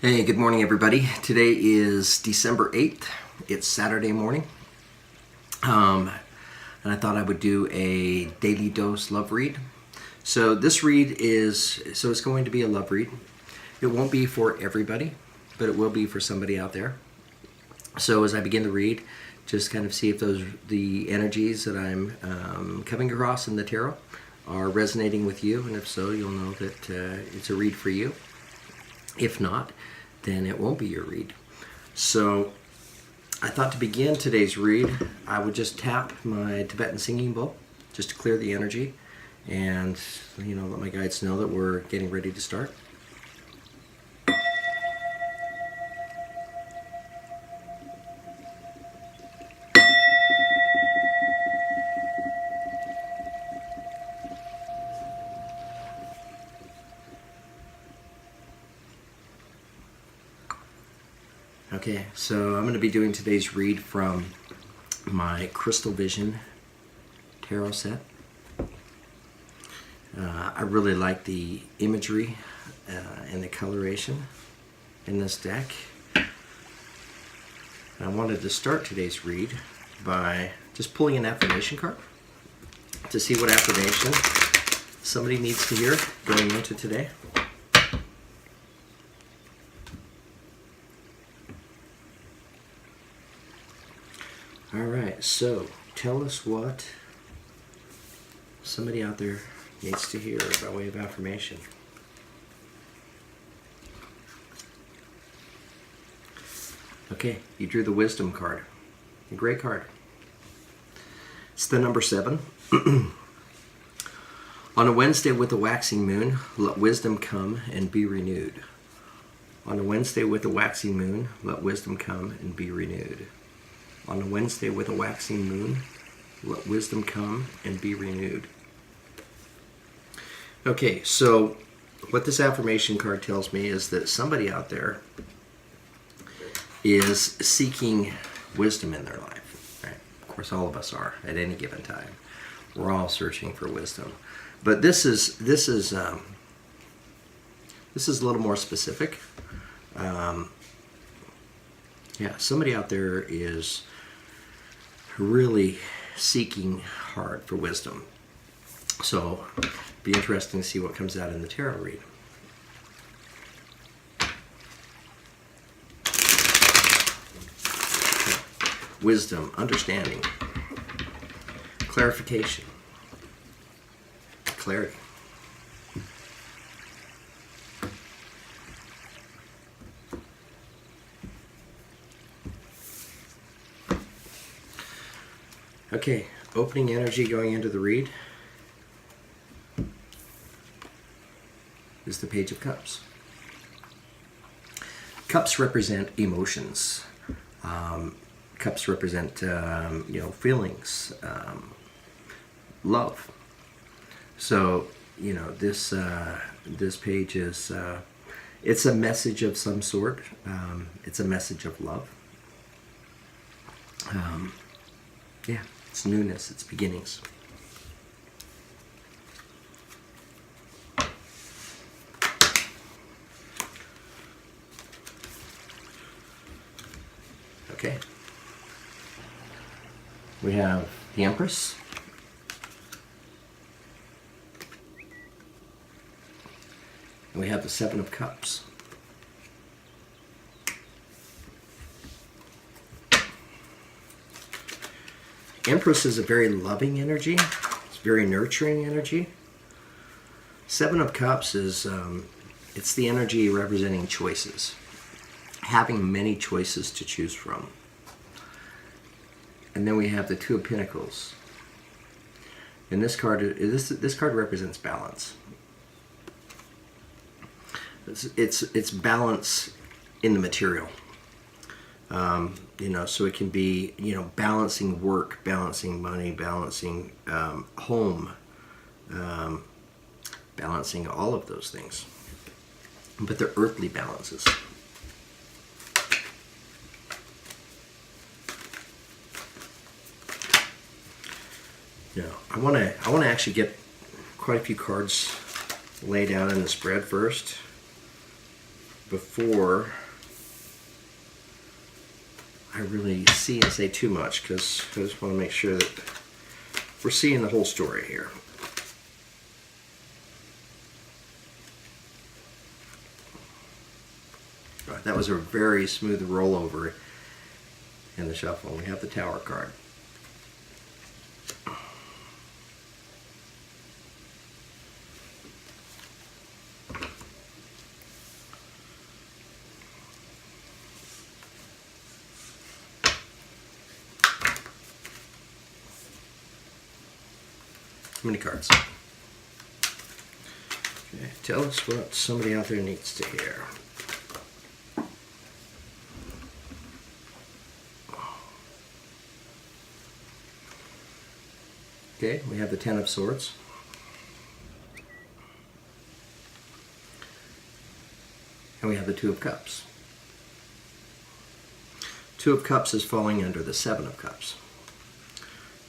Hey, good morning, everybody. Today is December 8th. It's Saturday morning. And I thought I would do a daily dose love read. So this read it's going to be a love read. It won't be for everybody, but it will be for somebody out there. So as I begin to read, just kind of see if the energies that I'm coming across in the tarot are resonating with you. And if so, you'll know that it's a read for you. If not, then it won't be your read. So I thought to begin today's read, I would just tap my Tibetan singing bowl just to clear the energy and, let my guides know that we're getting ready to start. Okay, so I'm going to be doing today's read from my Crystal Vision tarot set. I really like the imagery and the coloration in this deck. And I wanted to start today's read by just pulling an affirmation card to see what affirmation somebody needs to hear going into today. Alright, so tell us what somebody out there needs to hear by way of affirmation. Okay, you drew the wisdom card. A great card. It's the number 7. On a Wednesday with a waxing moon, let wisdom come and be renewed. On a Wednesday with a waxing moon, let wisdom come and be renewed. On a Wednesday with a waxing moon, let wisdom come and be renewed. Okay, so what this affirmation card tells me is that somebody out there is seeking wisdom in their life. Right? Of course, all of us are at any given time. We're all searching for wisdom, but this is a little more specific. Somebody out there is really seeking hard for wisdom. So, be interesting to see what comes out in the tarot read. Wisdom, understanding, clarification, clarity. Okay, opening energy going into the read is the Page of Cups. Cups represent emotions. Cups represent, feelings, love. So, this page is, it's a message of some sort. It's a message of love. It's newness, it's beginnings. Okay. We have the Empress. And we have the Seven of Cups. Empress is a very loving energy. It's very nurturing energy. Seven of Cups is, it's the energy representing choices. Having many choices to choose from. And then we have the Two of Pentacles. And this card represents balance. It's balance in the material. So it can be, balancing work, balancing money, balancing home, balancing all of those things. But they're earthly balances. I want to actually get quite a few cards laid out in the spread first before I really see and say too much, because I just want to make sure that we're seeing the whole story here. All right, that was a very smooth rollover in the shuffle. We have the Tower card. How many cards? Okay, tell us what somebody out there needs to hear. Okay, we have the Ten of Swords. And we have the Two of Cups. Two of Cups is falling under the Seven of Cups.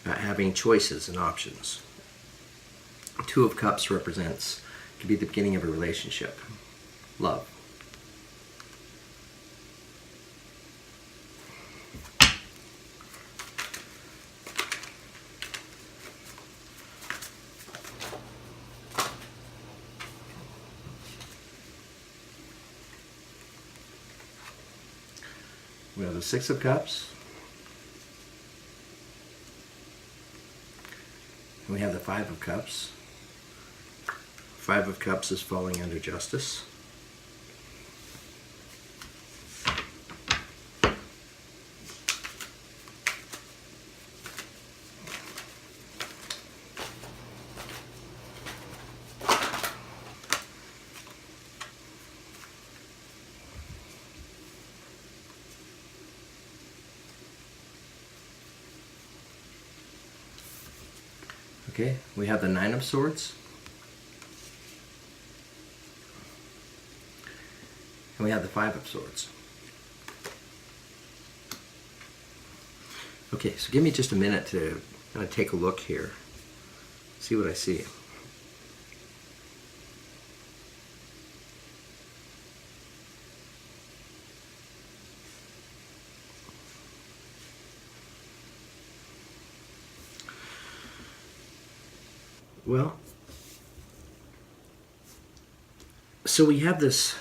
Having choices and options. Two of Cups represents, could be the beginning of a relationship. Love. We have the Six of Cups. And we have the Five of Cups. Five of Cups is falling under Justice. Okay, we have the Nine of Swords. And we have the Five of Swords. Okay, so give me just a minute to kind of take a look here, see what I see. Well, so we have this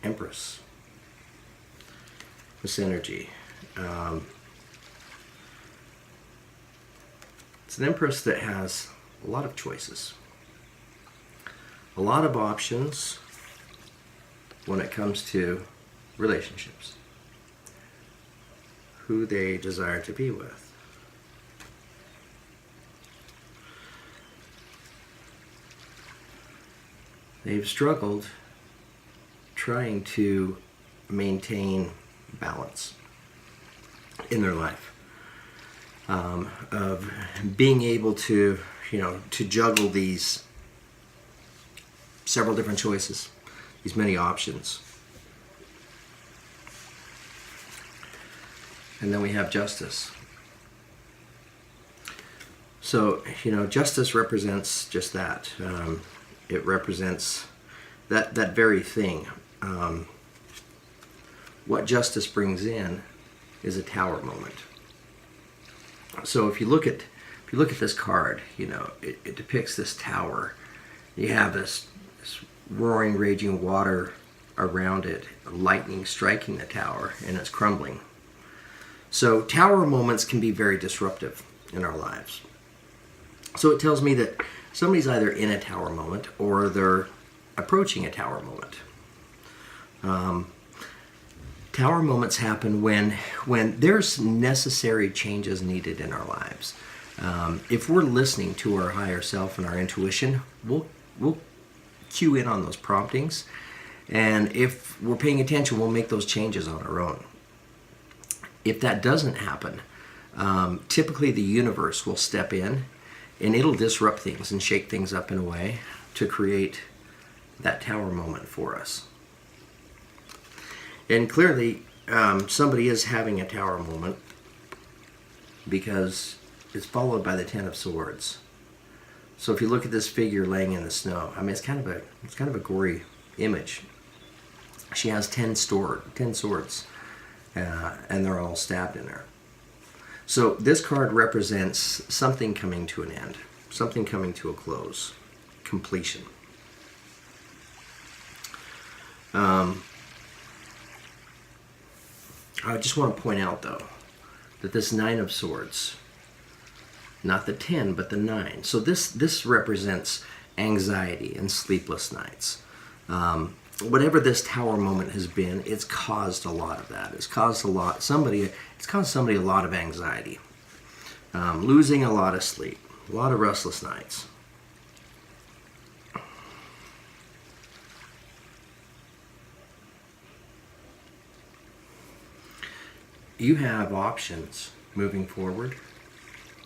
Empress, this energy. It's an Empress that has a lot of choices, a lot of options when it comes to relationships, who they desire to be with. They've struggled trying to maintain balance in their life, of being able to, to juggle these several different choices, these many options. And then we have Justice. So, Justice represents just that. It represents that very thing. What Justice brings in is a Tower moment. So if you look at this card, it depicts this tower. You have this roaring, raging water around it, lightning striking the tower, and it's crumbling. So Tower moments can be very disruptive in our lives. So it tells me that somebody's either in a Tower moment or they're approaching a Tower moment. Tower moments happen when there's necessary changes needed in our lives. If we're listening to our higher self and our intuition, we'll cue in on those promptings, and if we're paying attention, we'll make those changes on our own. If that doesn't happen, typically the universe will step in and it'll disrupt things and shake things up in a way to create that Tower moment for us. And clearly, somebody is having a Tower moment because it's followed by the Ten of Swords. So if you look at this figure laying in the snow, I mean, it's kind of a gory image. She has 10 swords, and they're all stabbed in her. So this card represents something coming to an end, something coming to a close, completion. I just want to point out, though, that this 9 of Swords, not the 10, but the 9. So this represents anxiety and sleepless nights. Whatever this tower moment has been, it's caused a lot of that. It's caused somebody a lot of anxiety, losing a lot of sleep, a lot of restless nights. You have options moving forward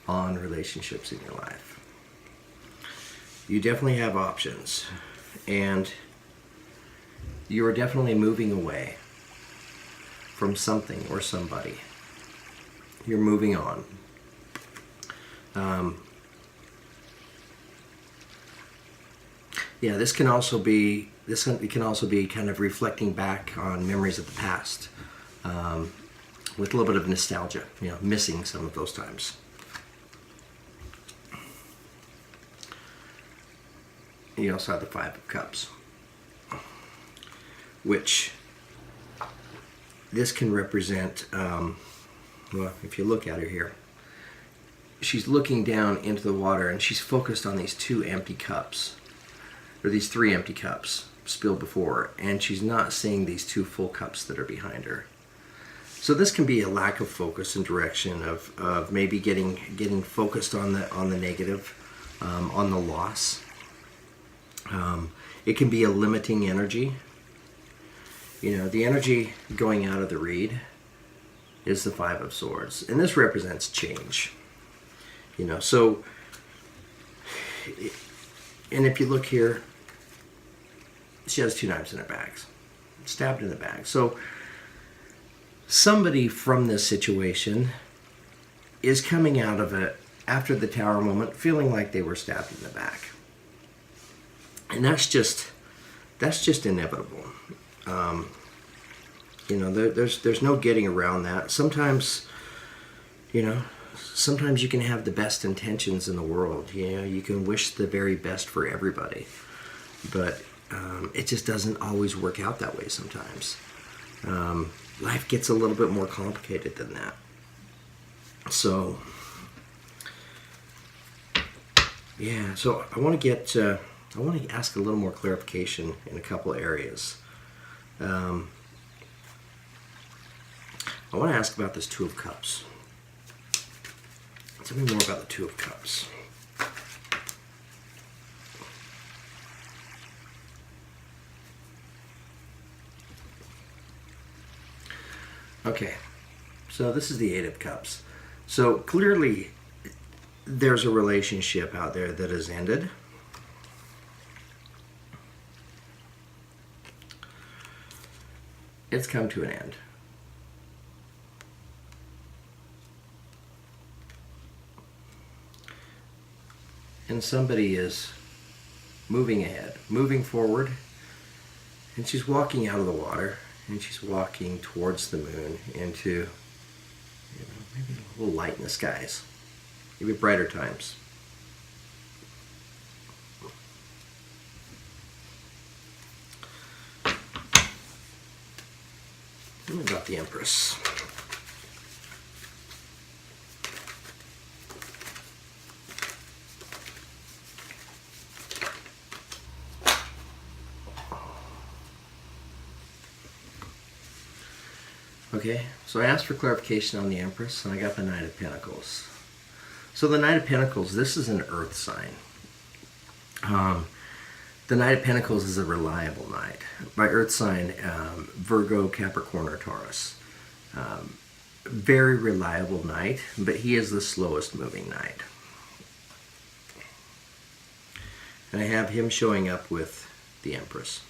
on relationships in your life. You definitely have options, and you are definitely moving away from something or somebody. You're moving on. Yeah, this can also be kind of reflecting back on memories of the past, with a little bit of nostalgia, missing some of those times. You also have the 5 of Cups, which this can represent, well, if you look at her here, she's looking down into the water and she's focused on these 2 empty cups, or these 3 empty cups spilled before her, and she's not seeing these 2 full cups that are behind her. So this can be a lack of focus and direction of maybe getting focused on the negative, on the loss. It can be a limiting energy. The energy going out of the read is the 5 of Swords, and this represents change. So, and if you look here, she has 2 knives in her bags, stabbed in the bag. So somebody from this situation is coming out of it after the tower moment feeling like they were stabbed in the back. And that's just inevitable. There's no getting around that. Sometimes you can have the best intentions in the world. You can wish the very best for everybody, but it just doesn't always work out that way sometimes. Life gets a little bit more complicated than that. So, yeah. So I want to ask a little more clarification in a couple of areas. I want to ask about this 2 of Cups. Tell me more about the 2 of Cups. Okay, so this is the 8 of Cups. So clearly there's a relationship out there that has ended. It's come to an end. And somebody is moving ahead, moving forward, and she's walking out of the water, and she's walking towards the moon into maybe a little light in the skies, maybe brighter times. Tell me about the Empress. Okay, so I asked for clarification on the Empress, and I got the Knight of Pentacles. So the Knight of Pentacles, this is an earth sign. The Knight of Pentacles is a reliable knight. By earth sign, Virgo, Capricorn, or Taurus. Very reliable knight, but he is the slowest moving knight. And I have him showing up with the Empress.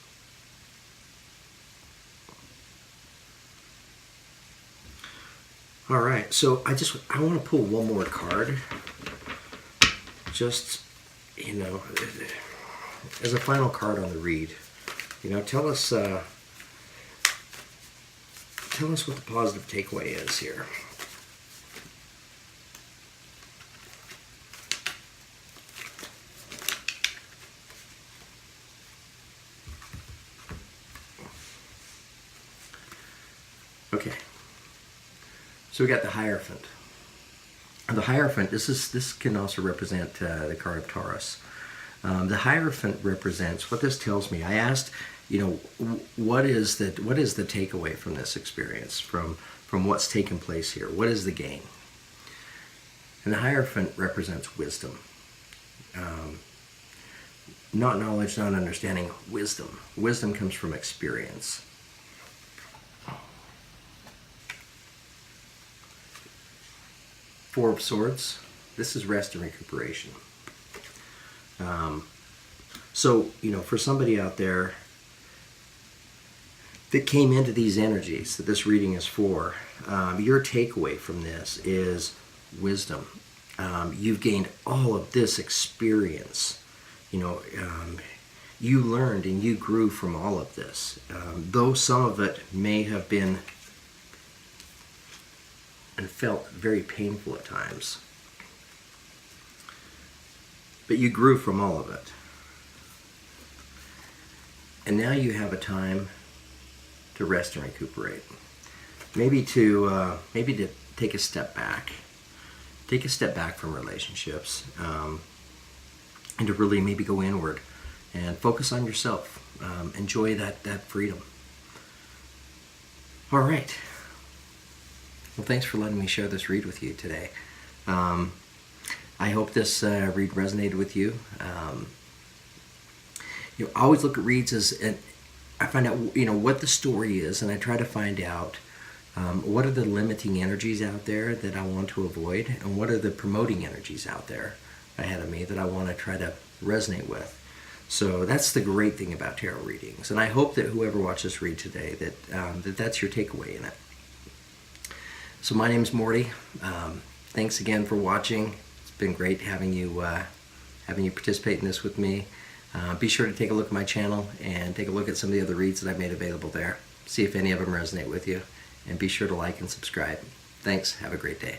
All right, so I want to pull one more card, just you know, as a final card on the read, you know, tell us what the positive takeaway is here. Okay, so we got the Hierophant. The Hierophant, this can also represent the card of Taurus. The Hierophant represents, what this tells me, I asked, you know, what is the takeaway from this experience, from what's taken place here? What is the gain? And the Hierophant represents wisdom. Not knowledge, not understanding, wisdom. Wisdom comes from experience. Four of Swords, this is rest and recuperation. So, you know, for somebody out there that came into these energies that this reading is for, your takeaway from this is wisdom. You've gained all of this experience. You know, you learned and you grew from all of this. Though some of it may have been and felt very painful at times, but you grew from all of it. And now you have a time to rest and recuperate. Maybe to take a step back. Take a step back from relationships, and to really maybe go inward and focus on yourself. Enjoy that freedom. All right. Well, thanks for letting me share this read with you today. I hope this read resonated with you. You know, I always look at reads as, I find out, you know, what the story is, and I try to find out what are the limiting energies out there that I want to avoid, and what are the promoting energies out there ahead of me that I want to try to resonate with. So that's the great thing about tarot readings, and I hope that whoever watches this read today, that's your takeaway in it. So my name's Morty. Thanks again for watching. It's been great having you participate in this with me. Be sure to take a look at my channel and take a look at some of the other reads that I've made available there. See if any of them resonate with you. And be sure to like and subscribe. Thanks. Have a great day.